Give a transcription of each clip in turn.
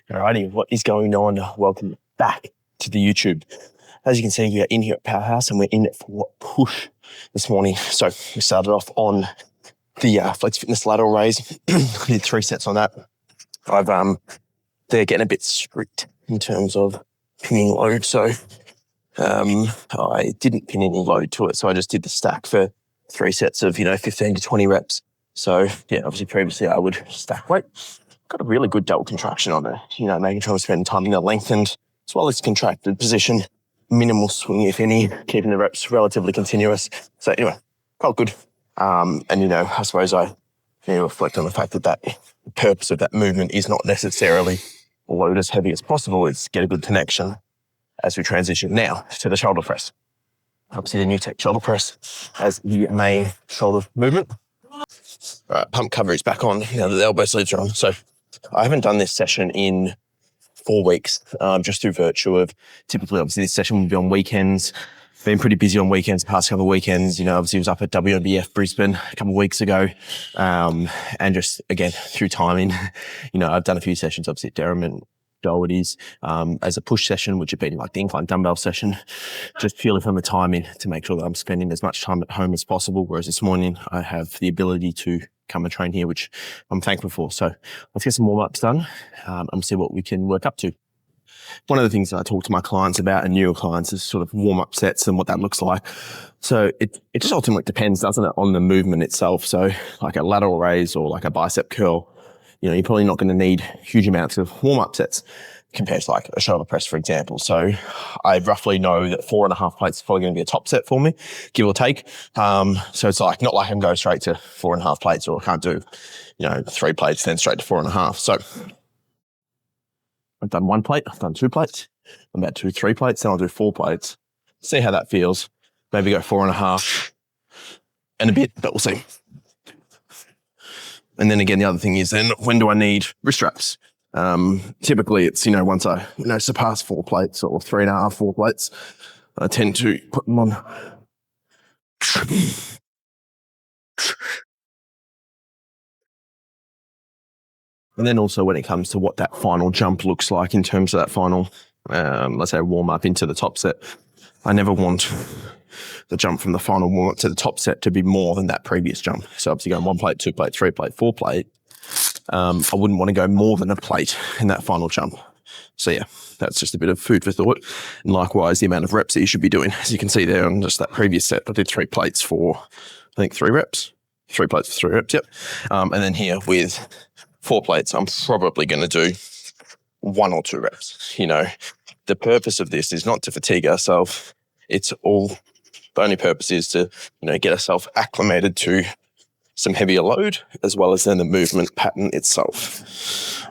Alrighty, what is going on? Welcome back to the YouTube. As you can see, we are in here at Powerhouse and we're in for push this morning. So we started off on the Flex Fitness lateral raise. Did 3 sets on that. They're getting a bit strict in terms of pinning load. So I didn't pin any load to it. So I just did the stack for 3 sets of, 15 to 20 reps. So yeah, obviously previously I would stack weight. Got a really good double contraction on it, making sure I'm spending time in the lengthened as well as contracted position. Minimal swing, if any, keeping the reps relatively continuous. So anyway, felt good. I suppose I need to reflect on the fact that the purpose of that movement is not necessarily load as heavy as possible. It's get a good connection as we transition now to the shoulder press. Obviously the new tech shoulder press as the main shoulder movement. All right, pump coverage back on now that the elbow sleeves are on. So I haven't done this session in 4 weeks, just through virtue of typically, obviously, this session will be on weekends. Been pretty busy on weekends, the past couple of weekends. Obviously, I was up at WNBF Brisbane a couple of weeks ago. And just, again, through timing, I've done a few sessions, obviously, at Durham and Doherty's as a push session, which had been like the incline dumbbell session, just purely from the timing to make sure that I'm spending as much time at home as possible. Whereas this morning, I have the ability to come and train here, which I'm thankful for. So let's get some warm-ups done and see what we can work up to. One of the things that I talk to my clients about and newer clients is sort of warm-up sets and what that looks like. So it just ultimately depends, doesn't it, on the movement itself. So like a lateral raise or like a bicep curl, you're probably not going to need huge amounts of warm-up sets compared to like a shoulder press, for example. So I roughly know that 4.5 plates is probably going to be a top set for me, give or take. So it's like, not like I can go straight to 4.5 plates, or I can't do, 3 plates, then straight to 4.5. So I've done 1 plate, I've done 2 plates, I'm about to do 3 plates, then I'll do 4 plates. See how that feels. Maybe go 4.5 and a bit, but we'll see. And then again, the other thing is then when do I need wrist wraps? Typically it's, once I, surpass 4 plates or 3.5, 4 plates, I tend to put them on. And then also when it comes to what that final jump looks like in terms of that final, let's say warm up into the top set, I never want the jump from the final warm up to the top set to be more than that previous jump. So obviously going 1 plate, 2 plate, 3 plate, 4 plate, I wouldn't want to go more than a plate in that final jump. So yeah, that's just a bit of food for thought. And likewise, the amount of reps that you should be doing. As you can see there on just that previous set, I did 3 plates for, I think 3 reps. 3 plates for 3 reps, yep. And then here with 4 plates, I'm probably going to do 1 or 2 reps. The purpose of this is not to fatigue ourselves. The only purpose is to, get ourselves acclimated to some heavier load, as well as then the movement pattern itself.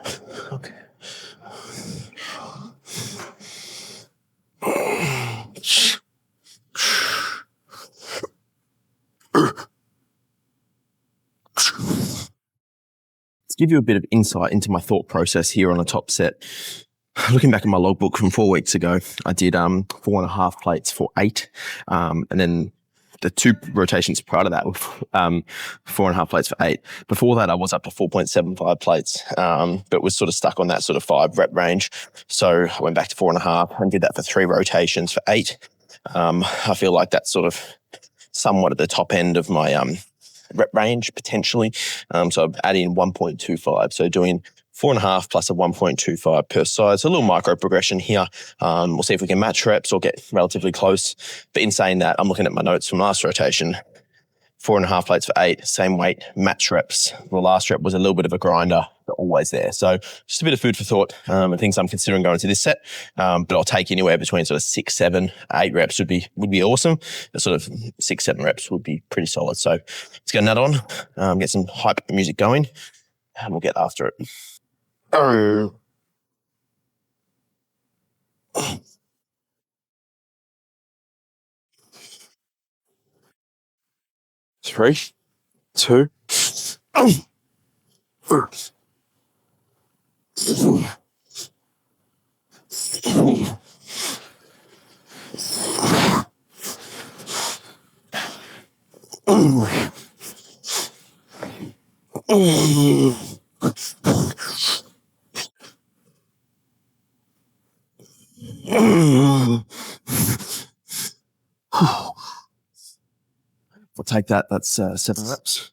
Okay. To give you a bit of insight into my thought process here on a top set, looking back at my logbook from 4 weeks ago, I did 4.5 plates for 8, and then the 2 rotations prior to that were 4.5 plates for 8. Before that, I was up to 4.75 plates, but was sort of stuck on that sort of 5 rep range. So I went back to 4.5 and did that for 3 rotations for 8. I feel like that's sort of somewhat at the top end of my rep range potentially. So I'm adding 1.25. So doing 4.5 plus a 1.25 per side. So a little micro progression here. We'll see if we can match reps or get relatively close. But in saying that, I'm looking at my notes from last rotation. 4.5 plates for 8, same weight, match reps. The last rep was a little bit of a grinder, but always there. So just a bit of food for thought and things I'm considering going to this set. But I'll take anywhere between sort of 6, 7, 8 reps would be awesome. But sort of 6, 7 reps would be pretty solid. So let's get that on, get some hype music going, and we'll get after it. Oh. 3, 2. We'll take that. That's 7 reps.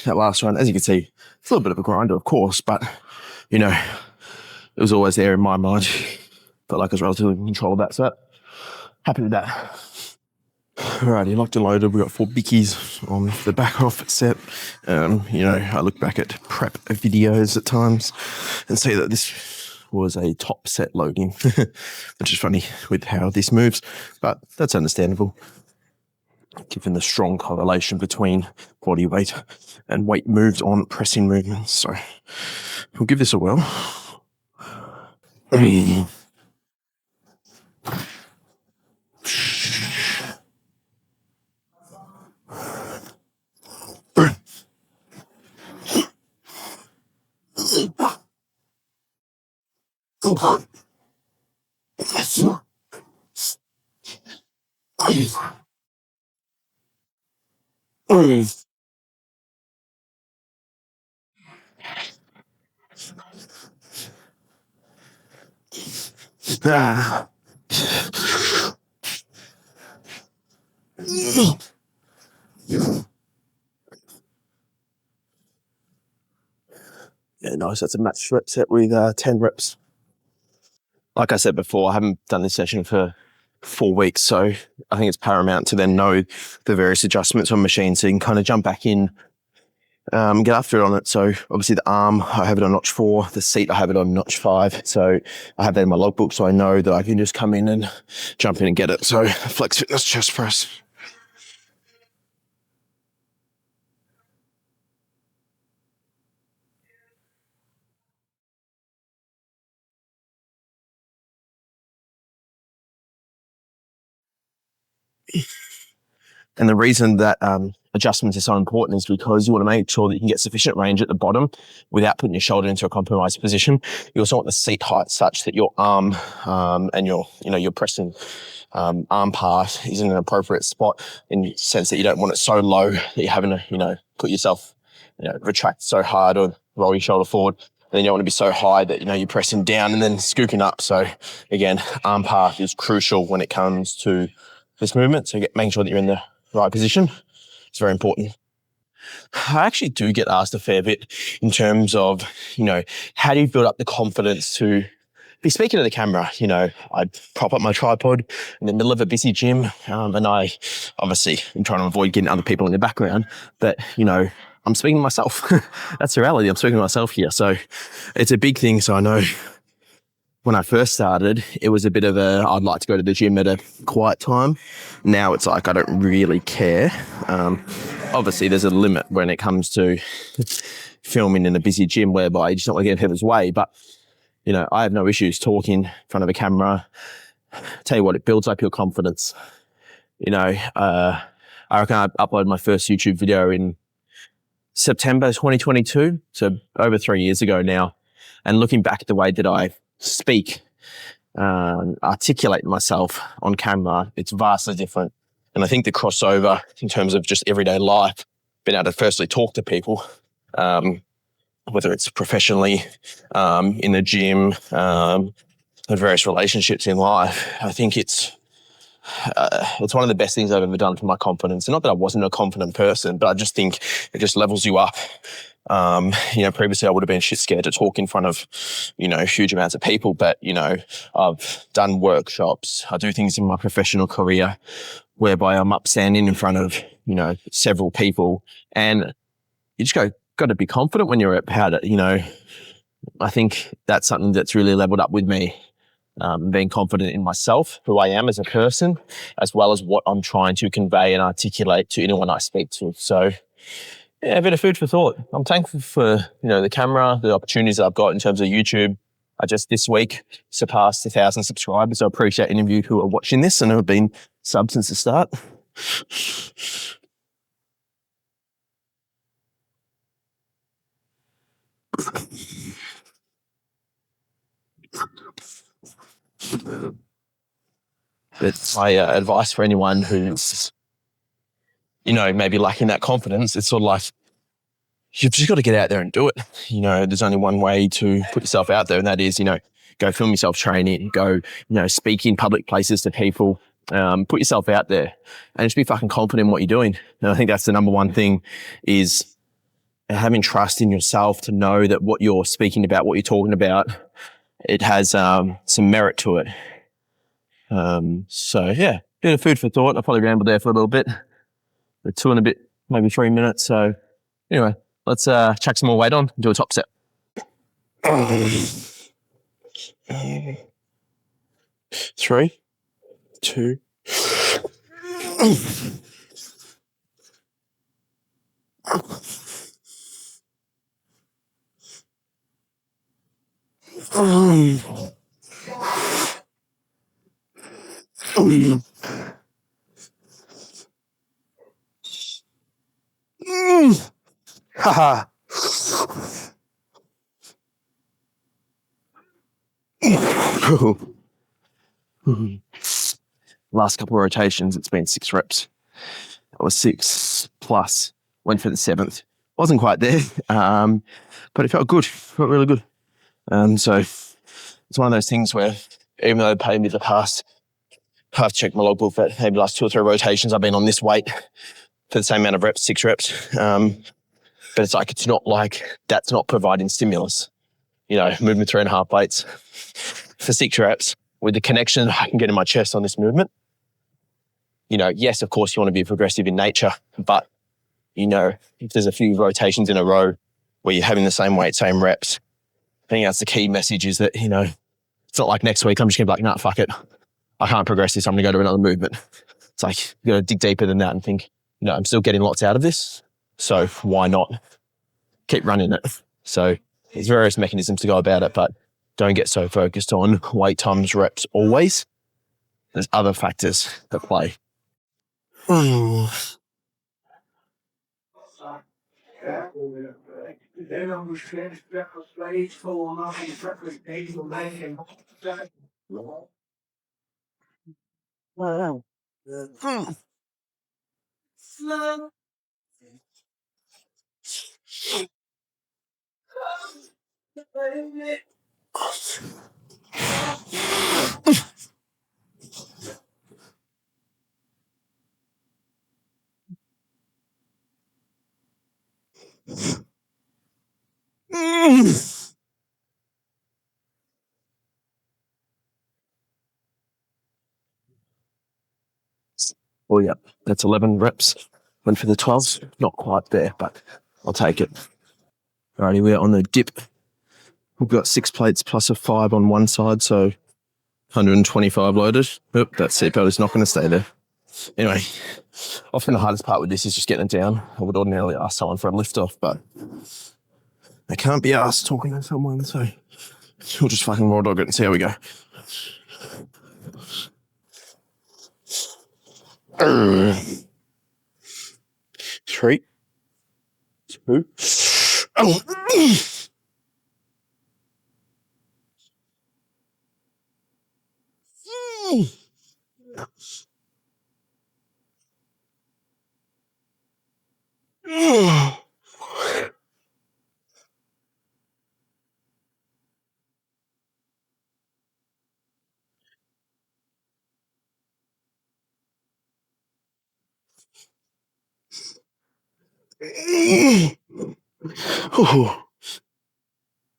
That last one, as you can see, it's a little bit of a grinder, of course, but, you know, it was always there in my mind. Felt like I was relatively in control of that, so happy with that. Alrighty, locked and loaded. We got 4 bickies on the back off set. You know, I look back at prep videos at times and see that this was a top set loading, which is funny with how this moves, but that's understandable given the strong correlation between body weight and weight moved on pressing movements. So we'll give this a whirl. Yeah, nice. That's a match rep set with 10 reps. Like I said before, I haven't done this session for 4 weeks, so I think it's paramount to then know the various adjustments on machine so you can kind of jump back in, get after it on it. So obviously the arm, I have it on notch 4. The seat, I have it on notch 5. So I have that in my logbook, so I know that I can just come in and jump in and get it. So flex fitness chest press. And the reason that adjustments are so important is because you want to make sure that you can get sufficient range at the bottom without putting your shoulder into a compromised position. You also want the seat height such that your arm and your pressing arm part is in an appropriate spot, in the sense that you don't want it so low that you're having to, put yourself, retract so hard or roll your shoulder forward. And then you don't want to be so high that, you're pressing down and then scooping up. So again, arm path is crucial when it comes to this movement. So making sure that you're in the right position. It's very important. I actually do get asked a fair bit in terms of, how do you build up the confidence to be speaking to the camera? I prop up my tripod in the middle of a busy gym, and I obviously am trying to avoid getting other people in the background, but, I'm speaking to myself. That's the reality. I'm speaking to myself here. So it's a big thing. So I know when I first started, it was a bit of I'd like to go to the gym at a quiet time. Now it's like, I don't really care. Obviously there's a limit when it comes to filming in a busy gym whereby you just don't want to get in people's way. But, I have no issues talking in front of a camera. Tell you what, it builds up your confidence. I reckon I uploaded my first YouTube video in September 2022, so over 3 years ago now. And looking back at the way that I speak, articulate myself on camera, it's vastly different. And I think the crossover in terms of just everyday life, being able to firstly talk to people, whether it's professionally, in the gym, and various relationships in life, I think it's one of the best things I've ever done for my confidence. And not that I wasn't a confident person, but I just think it just levels you up. Previously I would have been shit scared to talk in front of, huge amounts of people. But, I've done workshops. I do things in my professional career whereby I'm up standing in front of, several people, and you just got to be confident when you're about it. I think that's something that's really leveled up with me. Being confident in myself, who I am as a person, as well as what I'm trying to convey and articulate to anyone I speak to. So, yeah, a bit of food for thought. I'm thankful for, the camera, the opportunities that I've got in terms of YouTube. I just this week surpassed 1,000 subscribers. So I appreciate any of you who are watching this and who have been subs since the start. But my advice for anyone who's, maybe lacking that confidence, it's sort of like, you've just got to get out there and do it. There's only one way to put yourself out there, and that is, Go film yourself training, go, speak in public places to people, put yourself out there and just be fucking confident in what you're doing. And I think that's the number one thing is having trust in yourself to know that what you're speaking about, what you're talking about, it has some merit to it. So yeah, bit of food for thought. I probably rambled there for a little bit. We're 2 and a bit, maybe 3 minutes. So anyway, let's chuck some more weight on and do a top set. 3, 2. Haha. Last couple of rotations, it's been 6 reps. That was 6 plus. Went for the 7th. Wasn't quite there, but it felt good. Felt really good. So it's one of those things where even though they paid me the past, I've checked my logbook for maybe the last 2 or 3 rotations, I've been on this weight for the same amount of reps, 6 reps. But it's like, it's not like that's not providing stimulus. Moving 3.5 plates for 6 reps with the connection I can get in my chest on this movement. Yes, of course you want to be progressive in nature, but if there's a few rotations in a row where you're having the same weight, same reps, I think that's the key message is that, it's not like next week I'm just going to be like, nah, fuck it. I can't progress this. I'm going to go to another movement. It's like, you got to dig deeper than that and think, I'm still getting lots out of this. So why not keep running it? So there's various mechanisms to go about it, but don't get so focused on weight times reps always. There's other factors that play. Oh, yeah, that's 11 reps. Went for the 12s. Not quite there, but I'll take it. Alrighty, we're on the dip. We've got 6 plates plus a 5 on one side, so 125 loaded. Oop, that seatbelt is not going to stay there. Anyway, often the hardest part with this is just getting it down. I would ordinarily ask someone for a lift off, but I can't be asked talking to someone, so we'll just fucking raw dog it and see how we go. Three, 2.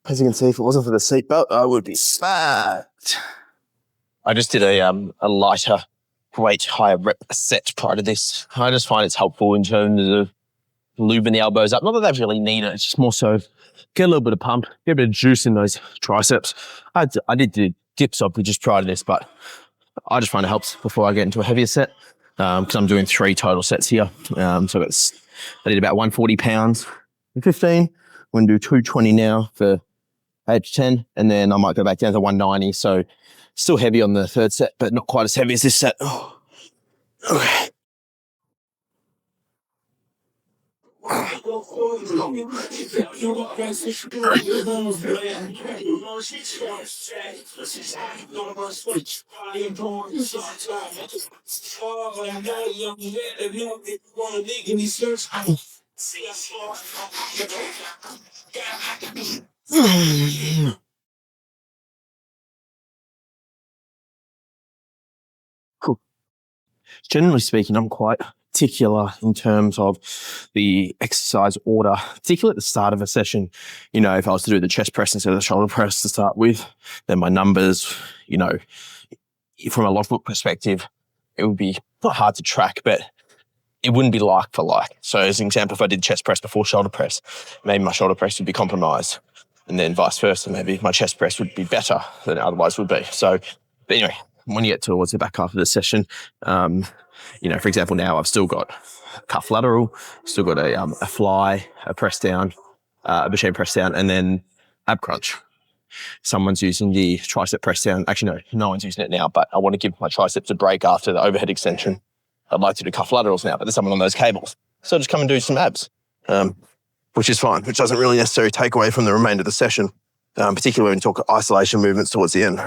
As you can see, if it wasn't for the seatbelt, I would be fucked. I just did a lighter weight, higher rep set prior to this. I just find it's helpful in terms of lubing the elbows up. Not that they really need it. It's just more so get a little bit of pump, get a bit of juice in those triceps. I did the dips up just prior to this, but I just find it helps before I get into a heavier set because I'm doing 3 total sets here. So I did about 140 pounds in 15. I'm going to do 220 now for 8 to 10, and then I might go back down to 190. So still heavy on the 3rd set, but not quite as heavy as this set. Oh. Okay. Generally speaking, I'm quite particular in terms of the exercise order, particularly at the start of a session. You know, if I was to do the chest press instead of the shoulder press to start with, then my numbers, you know, from a logbook perspective, it would be not hard to track, but it wouldn't be like for like. So as an example, if I did chest press before shoulder press, maybe my shoulder press would be compromised, and then vice versa. Maybe my chest press would be better than it otherwise would be. So, but anyway, when you get towards the back half of the session, you know, for example, now I've still got cuff lateral, still got a fly, a press down, a machine press down, and then ab crunch. Someone's using the tricep press down. Actually, no one's using it now, but I want to give my triceps a break after the overhead extension. I'd like to do cuff laterals now, but there's someone on those cables. So I'll just come and do some abs, which is fine, which doesn't really necessarily take away from the remainder of the session, particularly when you talk isolation movements towards the end.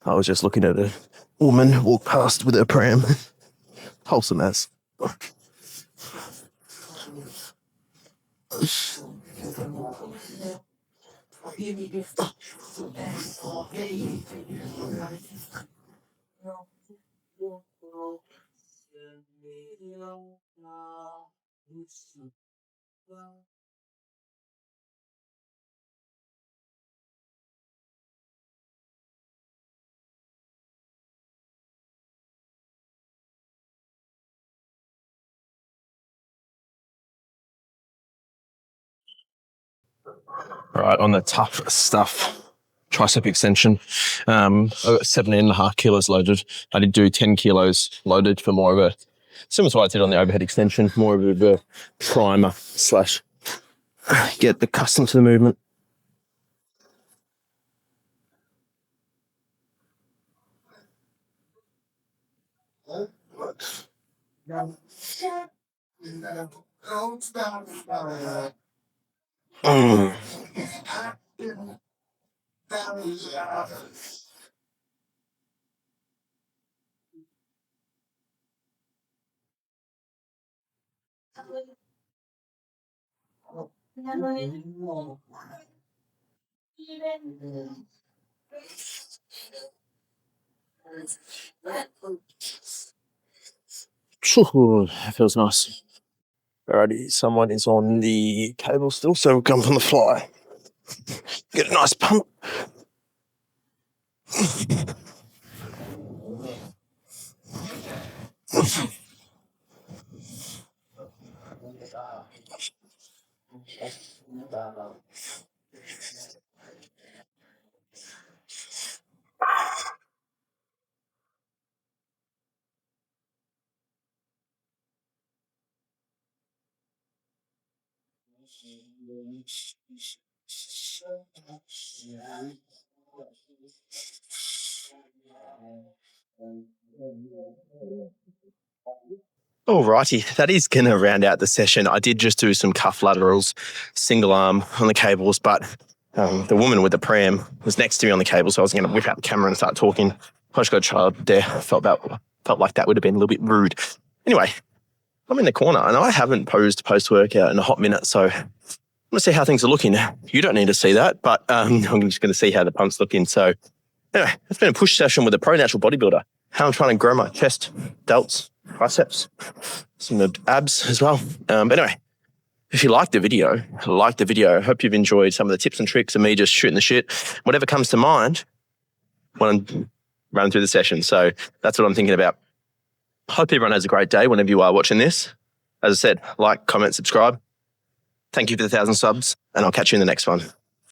I was just looking at a woman walk past with her pram. Wholesome as. All right, on the tough stuff, tricep extension, I got 17.5 kilos loaded. I did do 10 kilos loaded for more of a, similar to what I did on the overhead extension, more of a primer slash get accustomed to the movement. That feels nice. Alrighty, someone is on the cable still, so we'll come from the fly. Get a nice pump. Alrighty, that is going to round out the session. I did just do some cuff laterals, single arm on the cables, but the woman with the pram was next to me on the cable, so I was going to whip out the camera and start talking. I just got a child there. Felt like that would have been a little bit rude. Anyway, I'm in the corner and I haven't posed post-workout in a hot minute, so I'm going to see how things are looking. You don't need to see that, but I'm just going to see how the pump's looking. So anyway, it's been a push session with a pro natural bodybuilder. How I'm trying to grow my chest, delts, triceps, some abs as well. But anyway, if you liked the video, I hope you've enjoyed some of the tips and tricks of me just shooting the shit. Whatever comes to mind when I'm running through the session. So that's what I'm thinking about. Hope everyone has a great day whenever you are watching this. As I said, like, comment, subscribe. Thank you for the 1,000 subs, and I'll catch you in the next one.